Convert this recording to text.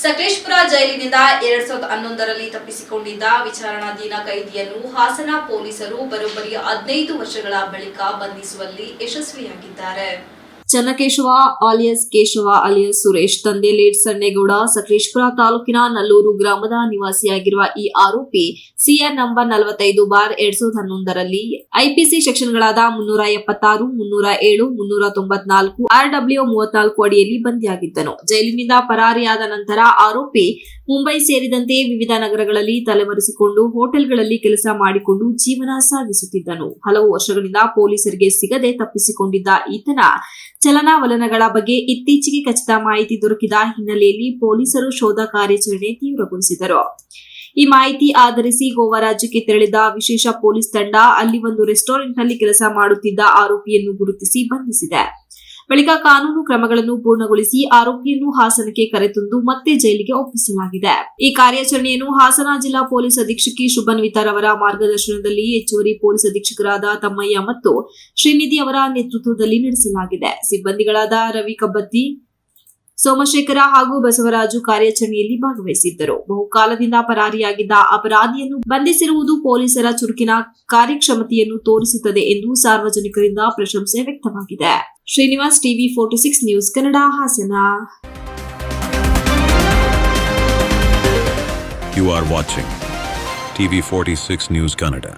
ಸಕಲೇಶಪುರ ಜೈಲಿನಿಂದ 2011ರಲ್ಲಿ ತಪ್ಪಿಸಿಕೊಂಡಿದ್ದ ವಿಚಾರಣಾಧೀನ ಕೈದಿಯನ್ನು ಹಾಸನ ಪೊಲೀಸರು ಬರೋಬ್ಬರಿ 15 ವರ್ಷಗಳ ಬಳಿಕ ಬಂಧಿಸುವಲ್ಲಿ ಯಶಸ್ವಿಯಾಗಿದ್ದಾರೆ. ಚನ್ನಕೇಶವ ಆಲಿಯಸ್ ಕೇಶವ ಆಲಿಯಸ್ ಸುರೇಶ್ ತಂದೆ ಲೇಟ್ ಸಣ್ಣೇಗೌಡ ಸಕಲೇಶಪುರ ತಾಲೂಕಿನ ನಲ್ಲೂರು ಗ್ರಾಮದ ನಿವಾಸಿಯಾಗಿರುವ ಈ ಆರೋಪಿ ಸಿಆರ್ ನಂಬರ್ 45/2011ರಲ್ಲಿ ಐಪಿಸಿ ಸೆಕ್ಷನ್ಗಳಾದ 376, 307, 394, RW 34 ಅಡಿಯಲ್ಲಿ ಬಂಧಿಯಾಗಿದ್ದನು. ಜೈಲಿನಿಂದ ಪರಾರಿಯಾದ ನಂತರ ಆರೋಪಿ ಮುಂಬೈ ಸೇರಿದಂತೆ ವಿವಿಧ ನಗರಗಳಲ್ಲಿ ತಲೆಮರೆಸಿಕೊಂಡು ಹೋಟೆಲ್ಗಳಲ್ಲಿ ಕೆಲಸ ಮಾಡಿಕೊಂಡು ಜೀವನ ಸಾಗಿಸುತ್ತಿದ್ದನು. ಹಲವು ವರ್ಷಗಳಿಂದ ಪೊಲೀಸರಿಗೆ ಸಿಗದೆ ತಪ್ಪಿಸಿಕೊಂಡಿದ್ದ ಈತನ ಚಲನವಲನಗಳ ಬಗ್ಗೆ ಇತ್ತೀಚೆಗೆ ಖಚಿತ ಮಾಹಿತಿ ದೊರಕಿದ ಹಿನ್ನೆಲೆಯಲ್ಲಿ ಪೊಲೀಸರು ಶೋಧ ಕಾರ್ಯಾಚರಣೆ ತೀವ್ರಗೊಳಿಸಿದರು. ಈ ಮಾಹಿತಿ ಆಧರಿಸಿ ಗೋವಾ ರಾಜ್ಯಕ್ಕೆ ತೆರಳಿದ ವಿಶೇಷ ಪೊಲೀಸ್ ತಂಡ ಅಲ್ಲಿ ಒಂದು ರೆಸ್ಟೋರೆಂಟ್ನಲ್ಲಿ ಕೆಲಸ ಮಾಡುತ್ತಿದ್ದ ಆರೋಪಿಯನ್ನು ಗುರುತಿಸಿ ಬಂಧಿಸಿದೆ. ಬಳಿಕ ಕಾನೂನು ಕ್ರಮಗಳನ್ನು ಪೂರ್ಣಗೊಳಿಸಿ ಆರೋಪಿಯನ್ನು ಹಾಸನಕ್ಕೆ ಕರೆತಂದು ಮತ್ತೆ ಜೈಲಿಗೆ ಒಪ್ಪಿಸಲಾಗಿದೆ. ಈ ಕಾರ್ಯಾಚರಣೆಯನ್ನು ಹಾಸನ ಜಿಲ್ಲಾ ಪೊಲೀಸ್ ಅಧೀಕ್ಷಕಿ ಶುಭನ್ವಿತಾ ರವರ ಮಾರ್ಗದರ್ಶನದಲ್ಲಿ ಹೆಚ್ಚುವರಿ ಪೊಲೀಸ್ ಅಧೀಕ್ಷಕರಾದ ತಮ್ಮಯ್ಯ ಮತ್ತು ಶ್ರೀನಿಧಿ ಅವರ ನೇತೃತ್ವದಲ್ಲಿ ನಡೆಸಲಾಗಿದೆ. ಸಿಬ್ಬಂದಿಗಳಾದ ರವಿ ಕಬ್ಬತ್ತಿ, ಸೋಮಶೇಖರ ಹಾಗೂ ಬಸವರಾಜು ಕಾರ್ಯಾಚರಣೆಯಲ್ಲಿ ಭಾಗವಹಿಸಿದ್ದರು. ಬಹುಕಾಲದಿಂದ ಪರಾರಿಯಾಗಿದ್ದ ಅಪರಾಧಿಯನ್ನು ಬಂಧಿಸಿರುವುದು ಪೊಲೀಸರ ಚುರುಕಿನ ಕಾರ್ಯಕ್ಷಮತೆಯನ್ನು ತೋರಿಸುತ್ತದೆ ಎಂದು ಸಾರ್ವಜನಿಕರಿಂದ ಪ್ರಶಂಸೆ ವ್ಯಕ್ತವಾಗಿದೆ. Srinivas, TV 46 news Kannada, Hassan. You are watching TV 46 News Kannada.